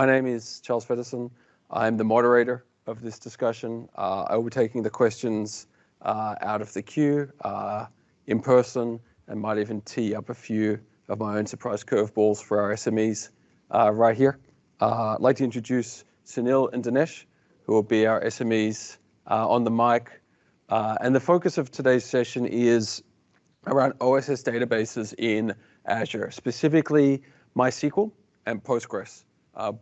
name is Charles Feddersen. I'm the moderator of this discussion. I will be taking the questions out of the queue in person and might even tee up a few of my own surprise curveballs for our SMEs right here. I'd like to introduce Sunil and Dinesh, who will be our SMEs on the mic. And the focus of today's session is around OSS databases in Azure, specifically MySQL and Postgres,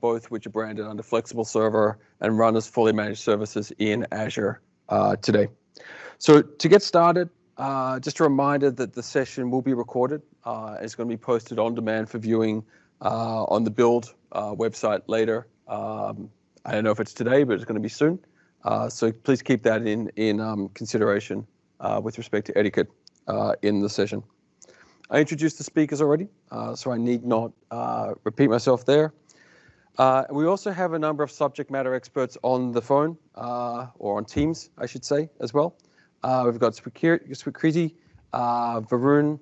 both which are branded under Flexible Server and run as fully managed services in Azure today. So to get started, just a reminder that the session will be recorded. It's going to be posted on demand for viewing on the Build website later. I don't know if it's today, but it's going to be soon. So please keep that in consideration with respect to etiquette in the session. I introduced the speakers already, so I need not repeat myself there. We also have a number of subject matter experts on the phone, or on Teams, I should say, as well. We've got Swikriti, Varun,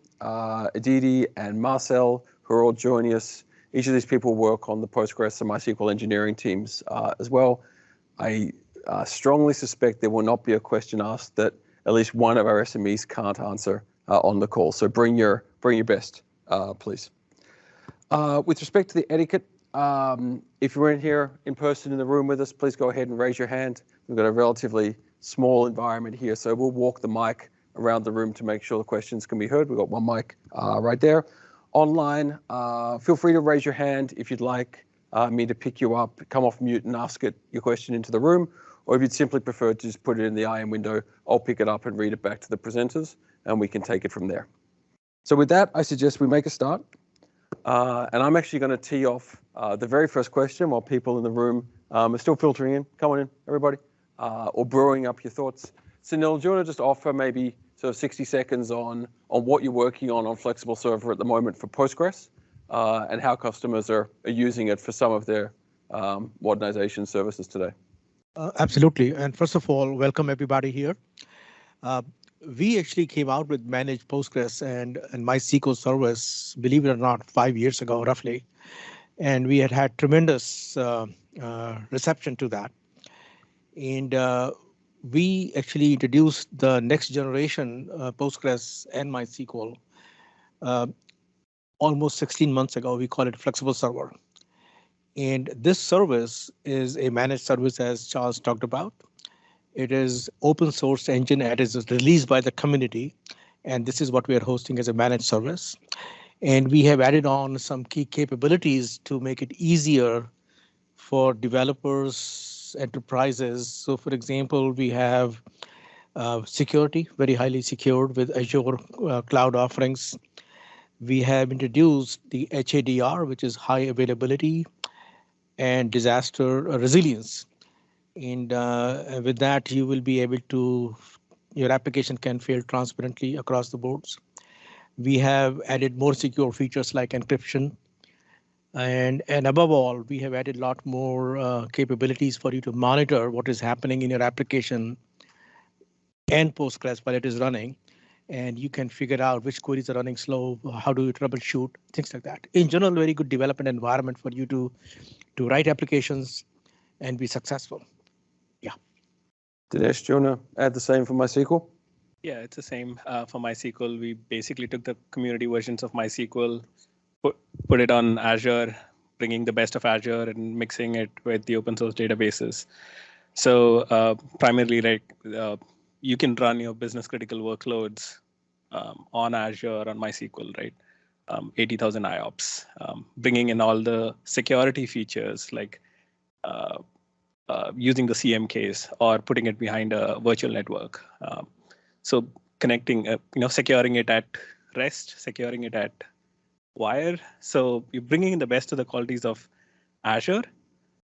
Aditi, and Marcel, who are all joining us. Each of these people work on the Postgres and MySQL engineering teams as well. I strongly suspect there will not be a question asked that at least one of our SMEs can't answer on the call. So bring your best, please. With respect to the etiquette, if you're in here in person in the room with us, please go ahead and raise your hand. We've got a relatively small environment here, so we'll walk the mic around the room to make sure the questions can be heard. We've got one mic right there. Online, feel free to raise your hand if you'd like me to pick you up, come off mute and ask your question into the room, or if you'd simply prefer to just put it in the IM window, I'll pick it up and read it back to the presenters, and we can take it from there. So with that, I suggest we make a start. And I'm actually going to tee off the very first question while people in the room are still filtering in. Come on in, everybody, or brewing up your thoughts. Sunil, do you want to just offer maybe sort of 60 seconds on what you're working on Flexible Server at the moment for Postgres, and how customers are using it for some of their modernization services today? Absolutely. And first of all, welcome everybody here. We actually came out with managed Postgres and MySQL service, believe it or not, 5 years ago, roughly. And we had tremendous reception to that. And we actually introduced the next generation Postgres and MySQL almost 16 months ago. We call it Flexible Server. And this service is a managed service, as Charles talked about. It is open source engine and is released by the community. And this is what we are hosting as a managed service. And we have added on some key capabilities to make it easier for developers, enterprises. So for example, we have security, very highly secured with Azure cloud offerings. We have introduced the HADR, which is high availability and disaster resilience. And with that, you will be able to, your application can fail transparently across the boards. We have added more secure features like encryption. And above all, we have added a lot more capabilities for you to monitor what is happening in your application and Postgres while it is running. And you can figure out which queries are running slow, how do you troubleshoot, things like that. In general, very good development environment for you to write applications and be successful. Yeah. Dinesh, do you want to add the same for MySQL? Yeah, it's the same for MySQL. We basically took the community versions of MySQL, put it on Azure, bringing the best of Azure and mixing it with the open source databases. So primarily, you can run your business critical workloads on Azure on MySQL, right? 80,000 IOPS, bringing in all the security features like using the CMKs or putting it behind a virtual network. So connecting, securing it at rest, securing it at wire. So you're bringing in the best of the qualities of Azure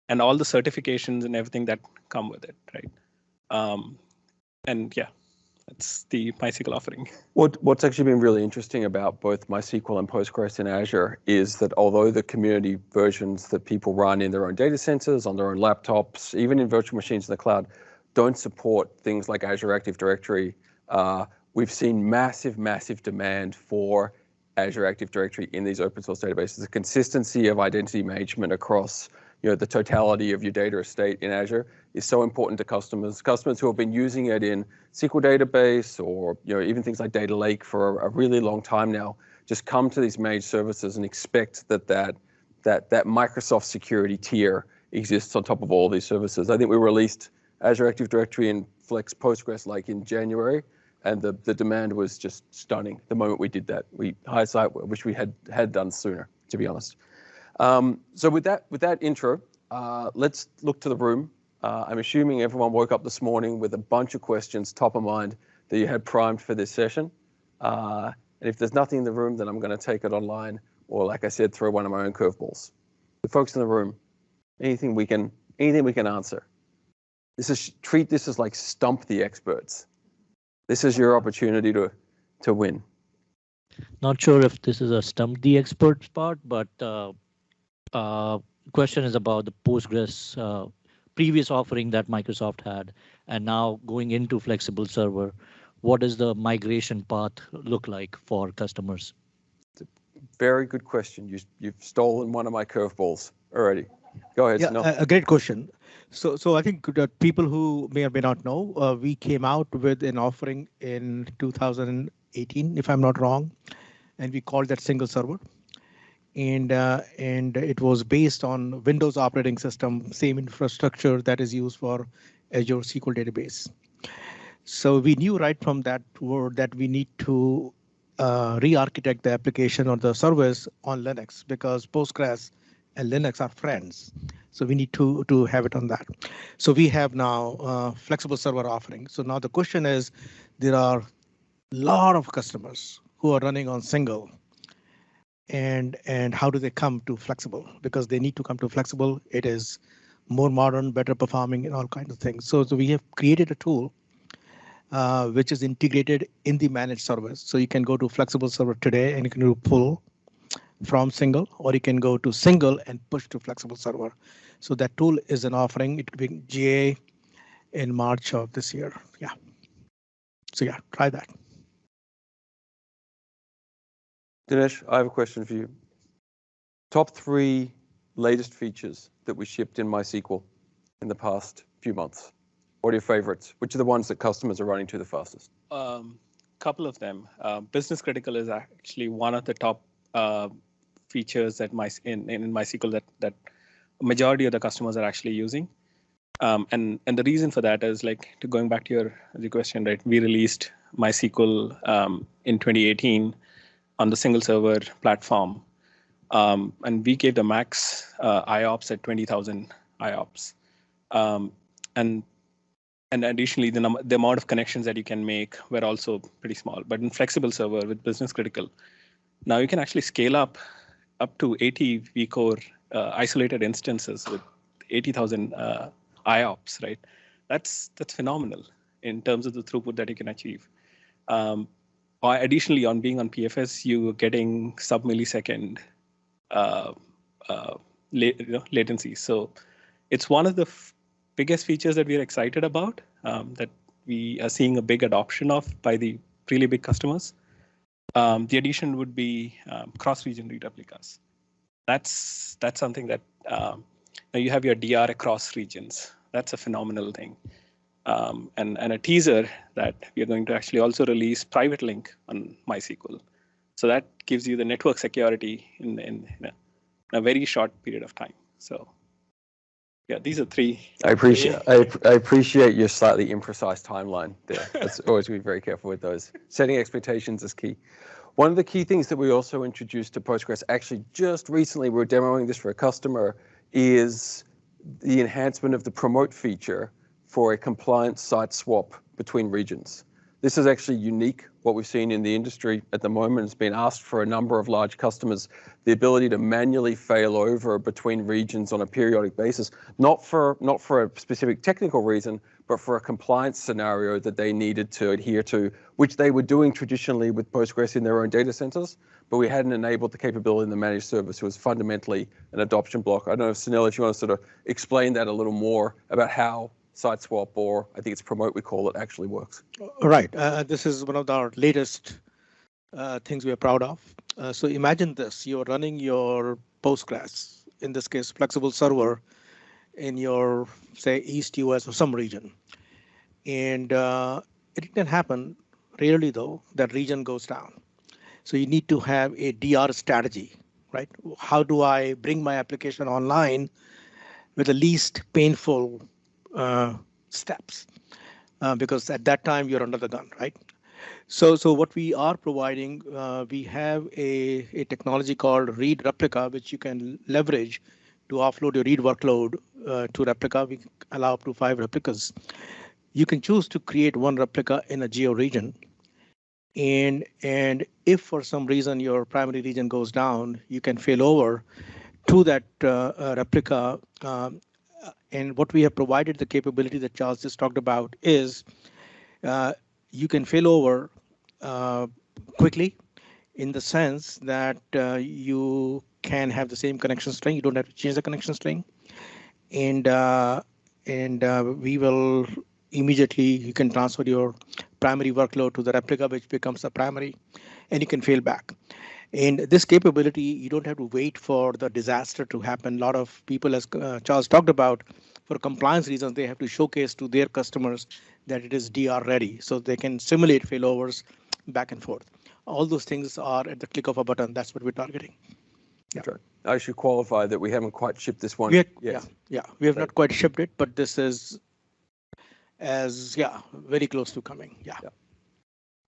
and all the certifications and everything that come with it, right? And yeah, that's the MySQL offering. What's actually been really interesting about both MySQL and Postgres in Azure is that although the community versions that people run in their own data centers, on their own laptops, even in virtual machines in the cloud, don't support things like Azure Active Directory, we've seen massive demand for Azure Active Directory in these open source databases. The consistency of identity management across the totality of your data estate in Azure is so important to customers. Customers who have been using it in SQL database or even things like Data Lake for a really long time now, just come to these managed services and expect that Microsoft security tier exists on top of all these services. I think we released Azure Active Directory and Flex Postgres like in January, and the demand was just stunning the moment we did that. Hindsight, wish we had done sooner, to be honest. So with that intro, let's look to the room. I'm assuming everyone woke up this morning with a bunch of questions top of mind that you had primed for this session. And if there's nothing in the room, then I'm going to take it online, or like I said, throw one of my own curveballs. The folks in the room, anything we can answer. Treat this as like stump the experts. This is your opportunity to win. Not sure if this is a stump the experts part, but question is about the Postgres previous offering that Microsoft had, and now going into flexible server. What does the migration path look like for customers? It's a very good question. You've stolen one of my curveballs already. Go ahead, Sunil. A great question. So I think that people who may or may not know, we came out with an offering in 2018, if I'm not wrong, and we called that single server. And it was based on Windows operating system, same infrastructure that is used for Azure SQL database. So we knew right from that word that we need to re-architect the application or the service on Linux, because Postgres and Linux are friends. So we need to have it on that. So we have now flexible server offering. So now the question is, there are a lot of customers who are running on single, and how do they come to flexible? Because they need to come to flexible. It is more modern, better performing, and all kinds of things. So we have created a tool which is integrated in the managed service. So you can go to flexible server today and you can do pull from single, or you can go to single and push to flexible server. So that tool is an offering. It will be GA in March of this year. Yeah. So yeah, try that. Dinesh, I have a question for you. Top 3 latest features that we shipped in MySQL in the past few months. What are your favorites? Which are the ones that customers are running to the fastest? Couple of them. Business critical is actually one of the top features that in MySQL that majority of the customers are actually using. And the reason for that is, like, going back to your question, right? We released MySQL in 2018 on the single server platform, and we gave the max IOPS at 20,000 IOPS, and additionally the amount of connections that you can make were also pretty small. But in flexible server with business critical, now you can actually scale up to 80 vCore isolated instances with 80,000 IOPS, right? That's phenomenal in terms of the throughput that you can achieve. Additionally, on being on PFS, you're getting sub-millisecond latency. So it's one of the biggest features that we're excited about, that we are seeing a big adoption of by the really big customers. The addition would be cross-region read replicas. That's something that now you have your DR across regions. That's a phenomenal thing. And a teaser that we are going to actually also release private link on MySQL. So that gives you the network security in a very short period of time. So yeah, these are 3. I appreciate your slightly imprecise timeline there. That's always be very careful with those. Setting expectations is key. One of the key things that we also introduced to Postgres, actually just recently, we were demoing this for a customer, is the enhancement of the promote feature for a compliant site swap between regions. This is actually unique. What we've seen in the industry at the moment has been asked for a number of large customers, the ability to manually fail over between regions on a periodic basis, not for a specific technical reason, but for a compliance scenario that they needed to adhere to, which they were doing traditionally with Postgres in their own data centers, but we hadn't enabled the capability in the managed service. It was fundamentally an adoption block. I don't know if Sunil, if you want to sort of explain that a little more about how site swap, or I think it's promote we call it, actually works. Right. This is one of our latest things we are proud of. So imagine this: you're running your Postgres in this case, flexible server in your, say, East US or some region. And it can happen, rarely though, that region goes down. So you need to have a DR strategy, right? How do I bring my application online with the least painful steps? Because at that time you're under the gun, right? So what we are providing, we have a technology called Read Replica, which you can leverage to offload your read workload to Replica. We allow up to 5 replicas. You can choose to create one replica in a geo region. And if for some reason your primary region goes down, you can fail over to that replica. And what we have provided, the capability that Charles just talked about, is you can fail over quickly, in the sense that you can have the same connection string. You don't have to change the connection string, and we will immediately, you can transfer your primary workload to the replica, which becomes the primary, and you can fail back. And this capability, you don't have to wait for the disaster to happen. A lot of people, as Charles talked about, for compliance reasons, they have to showcase to their customers that it is DR ready, so they can simulate failovers back and forth. All those things are at the click of a button. That's what we're targeting. Yeah. Right. I should qualify that we haven't quite shipped this one. Yeah, we have not quite shipped it, but this is very close to coming. Yeah.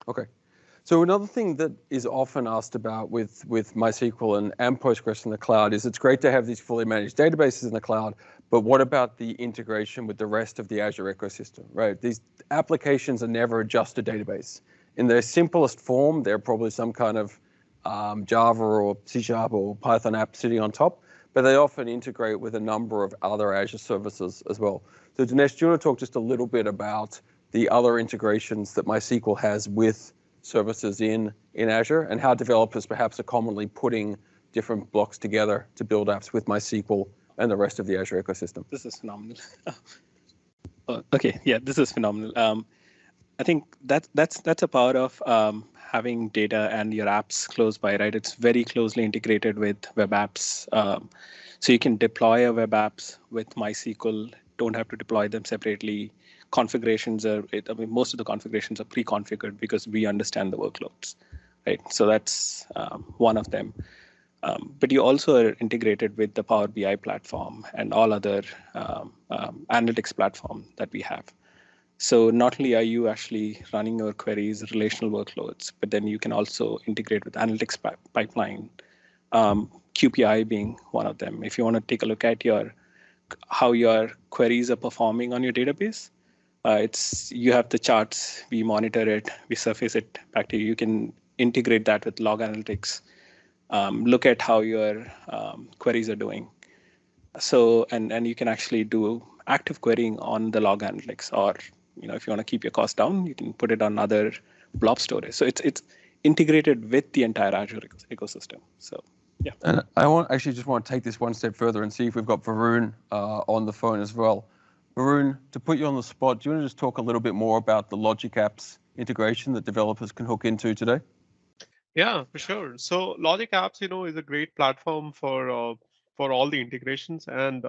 Okay. So another thing that is often asked about with MySQL and Postgres in the cloud is it's great to have these fully managed databases in the cloud, but what about the integration with the rest of the Azure ecosystem, right? These applications are never just a database. In their simplest form, they're probably some kind of Java or C# or Python app sitting on top, but they often integrate with a number of other Azure services as well. So Dinesh, do you want to talk just a little bit about the other integrations that MySQL has with services in Azure, and how developers perhaps are commonly putting different blocks together to build apps with MySQL and the rest of the Azure ecosystem? This is phenomenal. Okay, yeah, this is phenomenal. I think that's a part of having data and your apps close by, right? It's very closely integrated with web apps. So you can deploy a web apps with MySQL, don't have to deploy them separately. Configurations are, most of the configurations are pre-configured because we understand the workloads, right? So that's one of them. But you also are integrated with the Power BI platform and all other analytics platform that we have. So not only are you actually running your queries, relational workloads, but then you can also integrate with analytics pipeline, QPI being one of them. If you want to take a look at how your queries are performing on your database, you have the charts, we monitor it, we surface it back to you. You can integrate that with log analytics, look at how your queries are doing. So, and you can actually do active querying on the log analytics, or if you want to keep your cost down, you can put it on other blob storage. So it's integrated with the entire Azure ecosystem. So yeah. And I just want to take this one step further and see if we've got Varun on the phone as well. Varun, to put you on the spot, do you want to just talk a little bit more about the Logic Apps integration that developers can hook into today? Yeah, for sure. So Logic Apps, is a great platform for all the integrations. And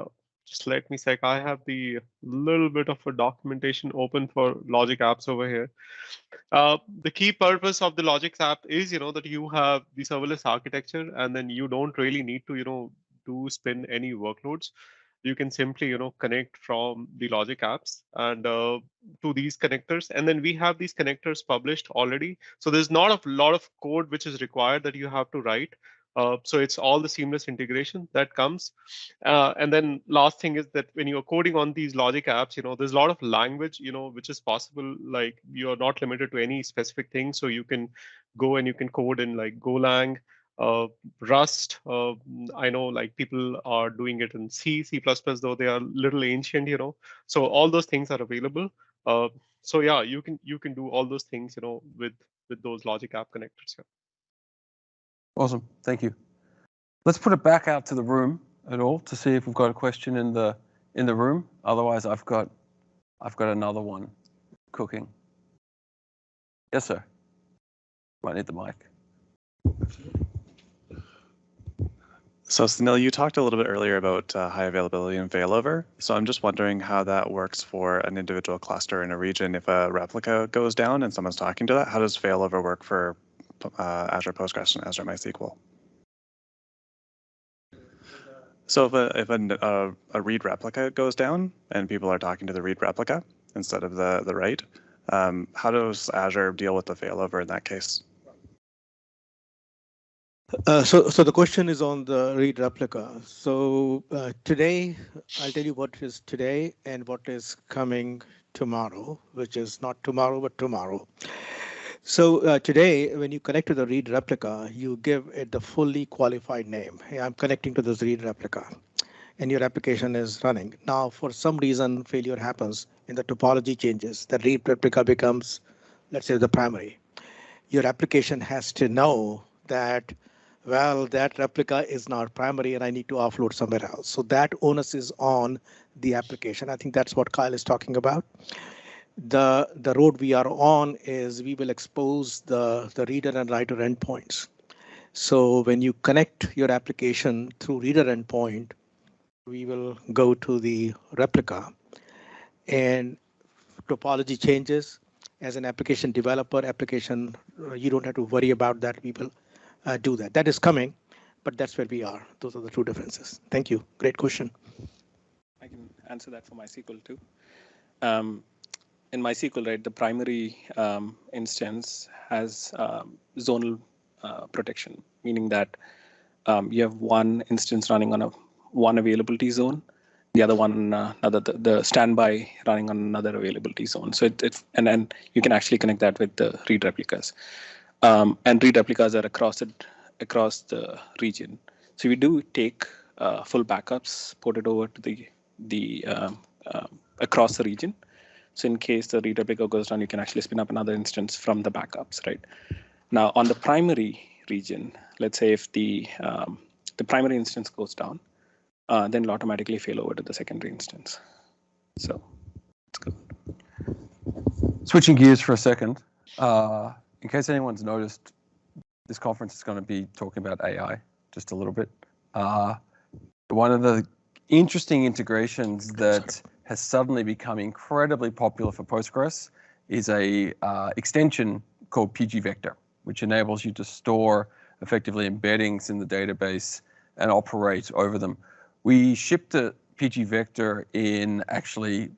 just let me check. I have the little bit of a documentation open for Logic Apps over here. The key purpose of the Logic app is, that you have the serverless architecture, and then you don't really need to, spin any workloads. You can simply, connect from the Logic apps and to these connectors. And then we have these connectors published already. So there's not a lot of code which is required that you have to write. So it's all the seamless integration that comes. And then last thing is that when you're coding on these Logic apps, there's a lot of language, which is possible. Like you're not limited to any specific thing. So you can go and you can code in like Golang, Rust. I know like people are doing it in C++, though they are a little ancient, So all those things are available. So yeah, you can do all those things, with those Logic app connectors here. Awesome, thank you. Let's put it back out to the room at all to see if we've got a question in the room. Otherwise, I've got another one cooking. Yes, sir. Might need the mic. So Sunil, you talked a little bit earlier about high availability and failover. So I'm just wondering how that works for an individual cluster in a region. If a replica goes down and someone's talking to that, how does failover work for Azure Postgres and Azure MySQL? So if a read replica goes down and people are talking to the read replica instead of the write, how does Azure deal with the failover in that case? So the question is on the read replica. So today, I'll tell you what is today and what is coming tomorrow, which is not tomorrow, but tomorrow. So today, when you connect to the read replica, you give it the fully qualified name. Hey, I'm connecting to this read replica, and your application is running. Now, for some reason, failure happens and the topology changes. The read replica becomes, let's say, the primary. Your application has to know that, well, that replica is not primary and I need to offload somewhere else. So that onus is on the application. I think that's what Kyle is talking about. The road we are on is we will expose the reader and writer endpoints. So when you connect your application through reader endpoint, we will go to the replica and topology changes. As an application developer, you don't have to worry about that. We will do that. That is coming, but that's where we are. Those are the two differences. Thank you. Great question. I can answer that for MySQL too. In MySQL, right, the primary instance has zonal protection, meaning that you have one instance running on one availability zone, the other one the standby running on another availability zone. So and then you can actually connect that with the read replicas, and read replicas are across the region. So we do take full backups, port it over to the across the region. So in case the read replica goes down, you can actually spin up another instance from the backups, right? Now on the primary region, let's say if the primary instance goes down, then it'll automatically fail over to the secondary instance. So it's good. Switching gears for a second, in case anyone's noticed, this conference is going to be talking about AI just a little bit. One of the interesting integrations that has suddenly become incredibly popular for Postgres is a extension called pgvector, which enables you to store effectively embeddings in the database and operate over them. We shipped a pgvector in actually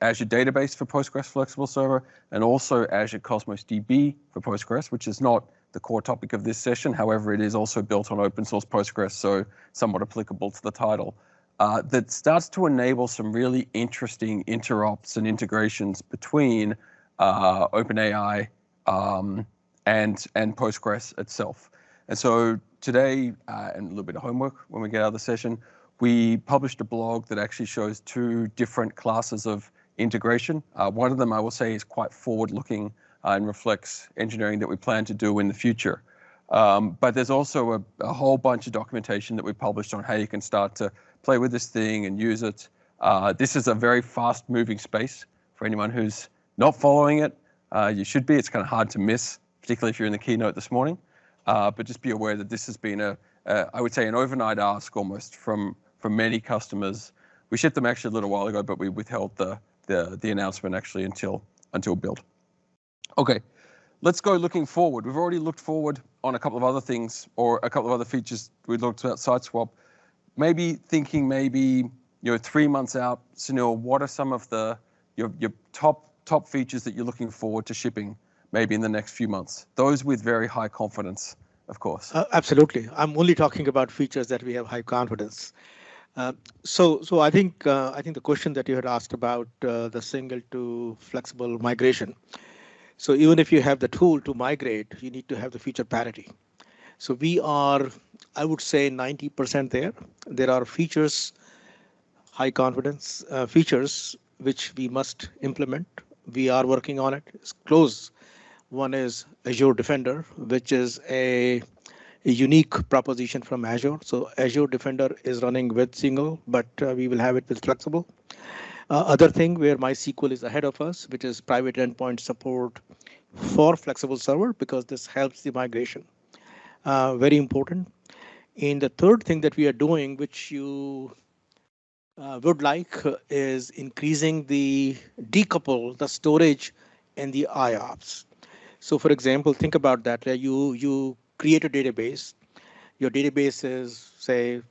Azure Database for Postgres Flexible Server and also Azure Cosmos DB for Postgres, which is not the core topic of this session. However, it is also built on open source Postgres, so somewhat applicable to the title. That starts to enable some really interesting interops and integrations between OpenAI and Postgres itself. And so today, and a little bit of homework when we get out of the session, we published a blog that actually shows two different classes of integration. One of them, I will say, is quite forward-looking and reflects engineering that we plan to do in the future. But there's also a whole bunch of documentation that we published on how you can start to play with this thing and use it. This is a very fast-moving space for anyone who's not following it. You should be. It's kind of hard to miss, particularly if you're in the keynote this morning. But just be aware that this has been I would say, an overnight ask almost from many customers. We shipped them actually a little while ago, but we withheld the announcement actually until build. Okay, let's go looking forward. We've already looked forward on a couple of other things or a couple of other features. We looked at site swap. Maybe thinking 3 months out, Sunil, what are some of your top features that you're looking forward to shipping maybe in the next few months? Those with very high confidence, of course. Absolutely. I'm only talking about features that we have high confidence. So I think the question that you had asked about the single to flexible migration. So even if you have the tool to migrate, you need to have the feature parity. So we are, I would say, 90% there. There are features, high confidence features, which we must implement. We are working on it. It's close. One is Azure Defender, which is a unique proposition from Azure. So Azure Defender is running with single, but we will have it with flexible. Other thing where MySQL is ahead of us, which is private endpoint support for flexible server, because this helps the migration. Very important. And the third thing that we are doing, which you would like, is increasing decouple the storage and the IOPS. So for example, think about that. You create a database. Your database is, say,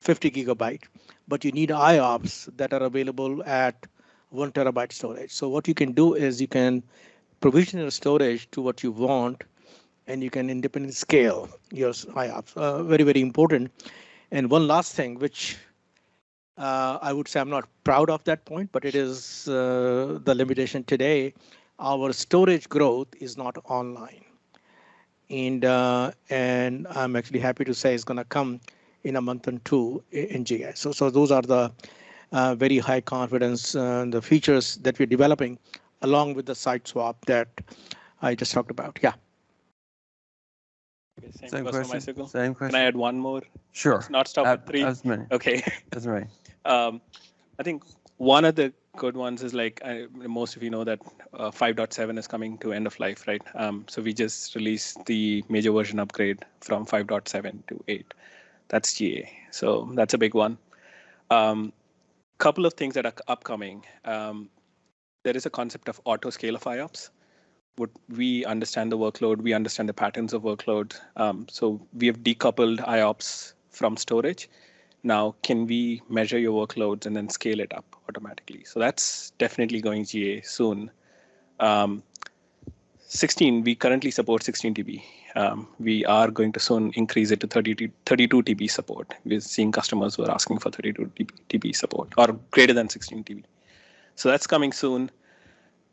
50 gigabyte, but you need IOPS that are available at 1 terabyte storage. So what you can do is you can provision your storage to what you want, and you can independently scale your IOPS. Very, very important. And one last thing, which I would say I'm not proud of that point, but it is the limitation today. Our storage growth is not online. And I'm actually happy to say it's going to come in a month or two in GA. So those are the very high confidence the features that we're developing, along with the site swap that I just talked about. Yeah. Okay, Same question. MySQL. Same question. Can I add one more? Sure. Let's not stop at 3. As many. Okay. As many. I think one of the good ones is like most of you know that 5.7 is coming to end of life, right? So we just released the major version upgrade from 5.7 to 8. That's GA. So that's a big one. Couple of things that are upcoming. There is a concept of auto scale of IOPS. We understand the workload, we understand the patterns of workload. So we have decoupled IOPS from storage. Now, can we measure your workloads and then scale it up automatically? So that's definitely going GA soon. 16, we currently support 16 TB. We are going to soon increase it to 32 TB support. We're seeing customers who are asking for 32 TB support or greater than 16 TB. So that's coming soon.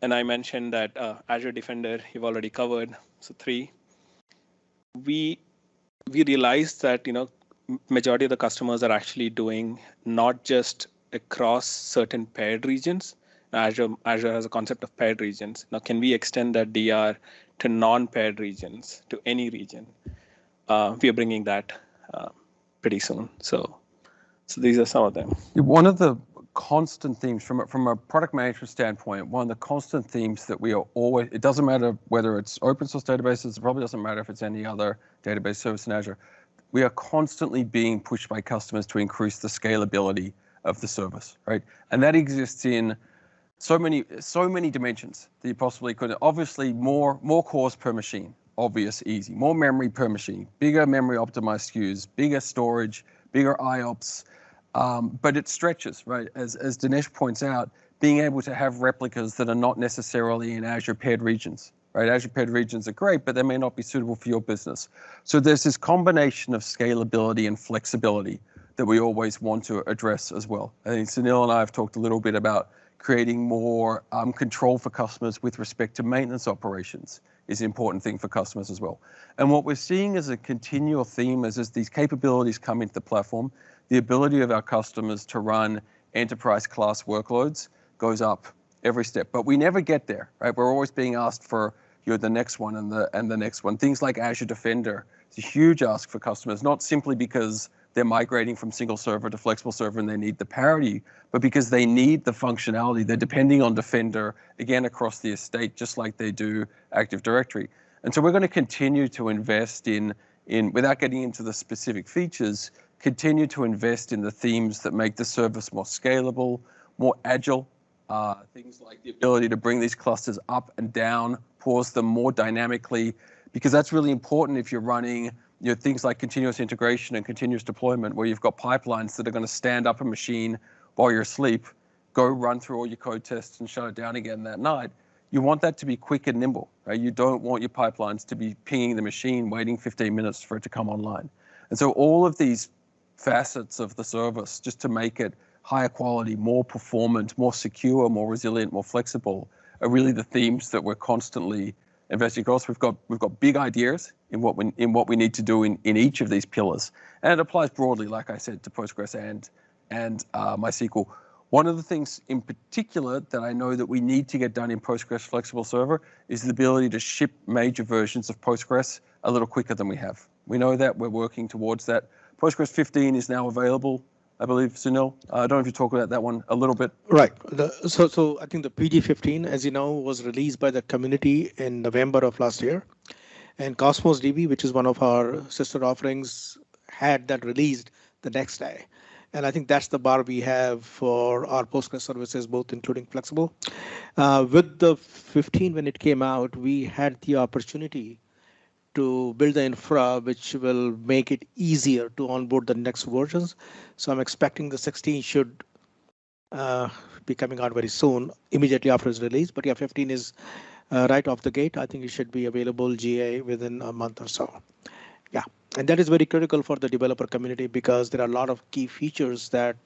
And I mentioned that Azure Defender, you've already covered. So 3, we realized that, majority of the customers are actually doing not just across certain paired regions. Azure has a concept of paired regions. Now, can we extend that DR to non-paired regions, to any region? We are bringing that pretty soon. So these are some of them. One of the constant themes from a product management standpoint, one of the constant themes that we are always, it doesn't matter whether it's open source databases, it probably doesn't matter if it's any other database service in Azure. We are constantly being pushed by customers to increase the scalability of the service, right? And that exists in so many dimensions that you possibly could. Obviously, more cores per machine, obvious, easy. More memory per machine, bigger memory optimized SKUs, bigger storage, bigger IOPS. But it stretches, right? As Dinesh points out, being able to have replicas that are not necessarily in Azure paired regions. Right, Azure paired regions are great, but they may not be suitable for your business. So there's this combination of scalability and flexibility that we always want to address as well. I think Sunil and I have talked a little bit about creating more control for customers with respect to maintenance operations is an important thing for customers as well. And what we're seeing as a continual theme is as these capabilities come into the platform, the ability of our customers to run enterprise class workloads goes up every step, but we never get there, right? We're always being asked for the next one and the next one. Things like Azure Defender, it's a huge ask for customers, not simply because they're migrating from single server to flexible server and they need the parity, but because they need the functionality. They're depending on Defender, again, across the estate, just like they do Active Directory. And so we're going to continue to invest in without getting into the specific features, continue to invest in the themes that make the service more scalable, more agile. Things like the ability to bring these clusters up and down, pause them more dynamically, because that's really important if you're running things like continuous integration and continuous deployment, where you've got pipelines that are going to stand up a machine while you're asleep, go run through all your code tests and shut it down again that night. You want that to be quick and nimble, right? You don't want your pipelines to be pinging the machine, waiting 15 minutes for it to come online. And so all of these facets of the service, just to make it higher quality, more performant, more secure, more resilient, more flexible, are really the themes that we're constantly investing across. We've got big ideas in what we need to do in each of these pillars, and it applies broadly, like I said, to Postgres and MySQL. One of the things in particular that I know that we need to get done in Postgres Flexible Server is the ability to ship major versions of Postgres a little quicker than we have. We know that, we're working towards that. Postgres 15 is now available, I believe, Sunil. I don't know if you talk about that one a little bit. Right. So I think the PG15, as you know, was released by the community in November of last year. And Cosmos DB, which is one of our sister offerings, had that released the next day. And I think that's the bar we have for our Postgres services, both including flexible. With the 15, when it came out, we had the opportunity to build the infra, which will make it easier to onboard the next versions. So I'm expecting the 16 should be coming out very soon, immediately after its release. But yeah, 15 is right off the gate. I think it should be available GA within a month or so. Yeah, and that is very critical for the developer community because there are a lot of key features that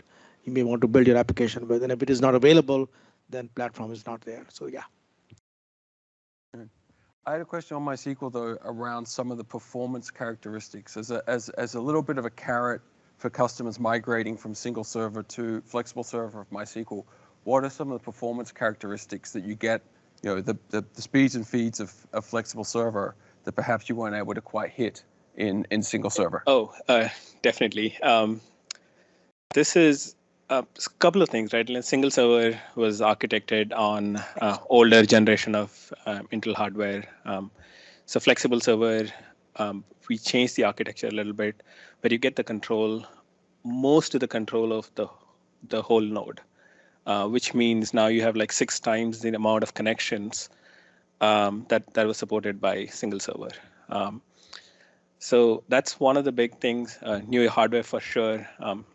you may want to build your application with. And if it is not available, then platform is not there. So yeah. I had a question on MySQL though around some of the performance characteristics as a little bit of a carrot for customers migrating from single server to flexible server of MySQL. What are some of the performance characteristics that you get, the speeds and feeds of flexible server that perhaps you weren't able to quite hit in single server? Oh, definitely. This is a couple of things, right? Single server was architected on older generation of Intel hardware. So flexible server, we changed the architecture a little bit, but you get the control, most of the control of the whole node, which means now you have like 6 times the amount of connections that was supported by single server. So that's one of the big things, new hardware for sure.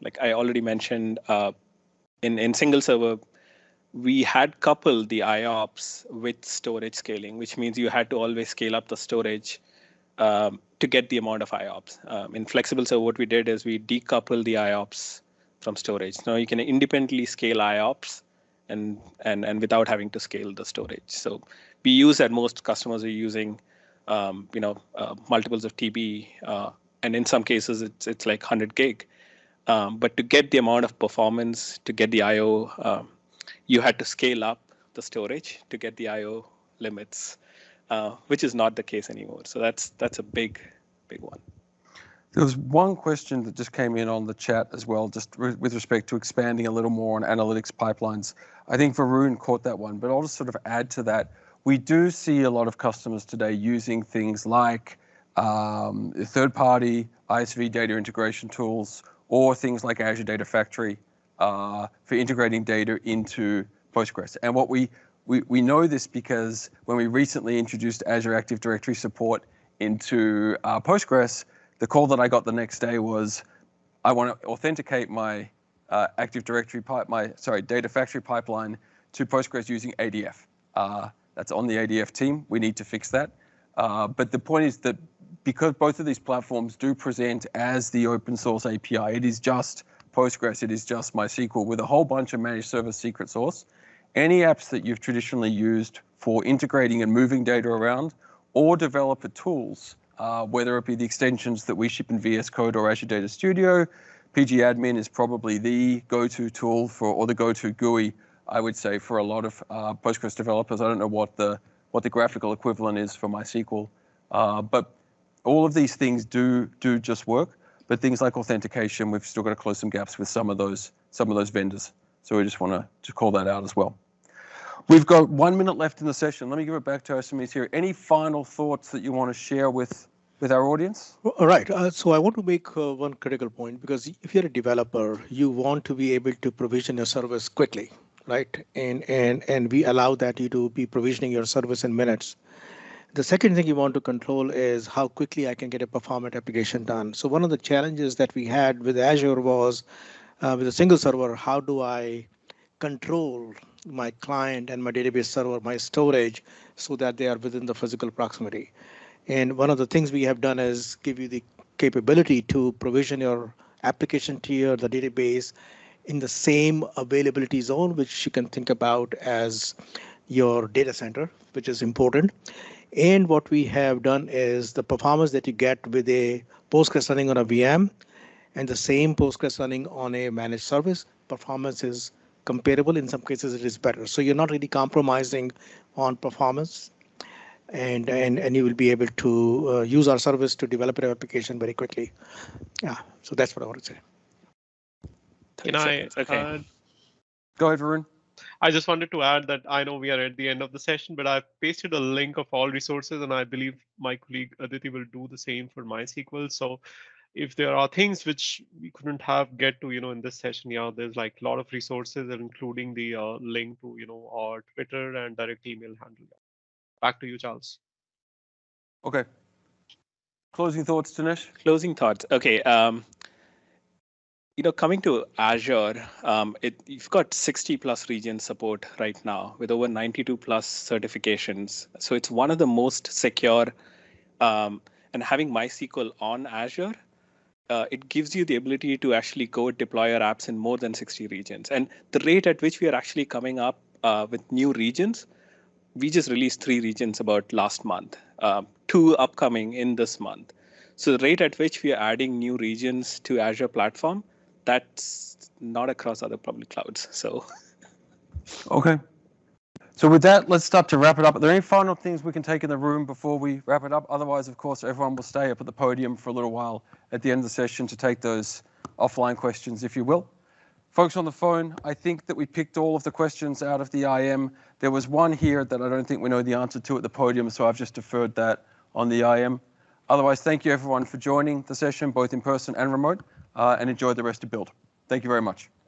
Like I already mentioned, in single server, we had coupled the IOPS with storage scaling, which means you had to always scale up the storage to get the amount of IOPS. In flexible server, what we did is we decoupled the IOPS from storage. Now you can independently scale IOPS and without having to scale the storage. So we use that most customers are using multiples of TB, and in some cases it's like 100 gig. But to get the amount of performance, to get the I/O, you had to scale up the storage to get the I/O limits, which is not the case anymore. So that's a big one. There was one question that just came in on the chat as well, just with respect to expanding a little more on analytics pipelines. I think Varun caught that one, but I'll just sort of add to that. We do see a lot of customers today using things like third-party ISV data integration tools or things like Azure Data Factory for integrating data into Postgres. And what we know this because when we recently introduced Azure Active Directory support into Postgres, the call that I got the next day was, I want to authenticate my Active Directory Data Factory pipeline to Postgres using ADF. That's on the ADF team. We need to fix that. But the point is that because both of these platforms do present as the open source API, it is just Postgres, it is just MySQL with a whole bunch of managed service secret source. Any apps that you've traditionally used for integrating and moving data around or developer tools, whether it be the extensions that we ship in VS Code or Azure Data Studio, pgadmin is probably the go-to tool or the go-to GUI, I would say, for a lot of Postgres developers. I don't know what the graphical equivalent is for MySQL, but all of these things do just work. But things like authentication, we've still got to close some gaps with some of those vendors. So we just want to call that out as well. We've got 1 minute left in the session. Let me give it back to our SMEs here. Any final thoughts that you want to share with our audience? All right. So I want to make one critical point, because if you're a developer, you want to be able to provision your service quickly, right? And we allow that you to be provisioning your service in minutes. The second thing you want to control is how quickly I can get a performant application done. So one of the challenges that we had with Azure was with a single server, how do I control my client and my database server, my storage, so that they are within the physical proximity. And one of the things we have done is give you the capability to provision your application tier, the database, in the same availability zone, which you can think about as your data center, which is important. And what we have done is the performance that you get with a Postgres running on a VM and the same Postgres running on a managed service, performance is comparable. In some cases, it is better. So you're not really compromising on performance, and you will be able to use our service to develop your application very quickly. Yeah, so that's what I want to say. Can I Go ahead, Varun. I just wanted to add that I know we are at the end of the session, but I've pasted a link of all resources, and I believe my colleague Aditi will do the same for MySQL. So if there are things which we couldn't get to, in this session, yeah, there's like a lot of resources, including the link to, our Twitter and direct email handle. Back to you, Charles. Okay. Closing thoughts, Dinesh? Closing thoughts. Okay. Coming to Azure, you've got 60 plus region support right now with over 92 plus certifications. So it's one of the most secure, and having MySQL on Azure, it gives you the ability to actually go deploy your apps in more than 60 regions. And the rate at which we are actually coming up with new regions, we just released 3 regions about last month, 2 upcoming in this month. So the rate at which we are adding new regions to Azure platform, that's not across other public clouds. So, okay. So with that, let's start to wrap it up. Are there any final things we can take in the room before we wrap it up? Otherwise, of course, everyone will stay up at the podium for a little while at the end of the session to take those offline questions, if you will. Folks on the phone, I think that we picked all of the questions out of the IM. There was one here that I don't think we know the answer to at the podium, so I've just deferred that on the IM. Otherwise, thank you everyone for joining the session, both in person and remote, and enjoy the rest of Build. Thank you very much.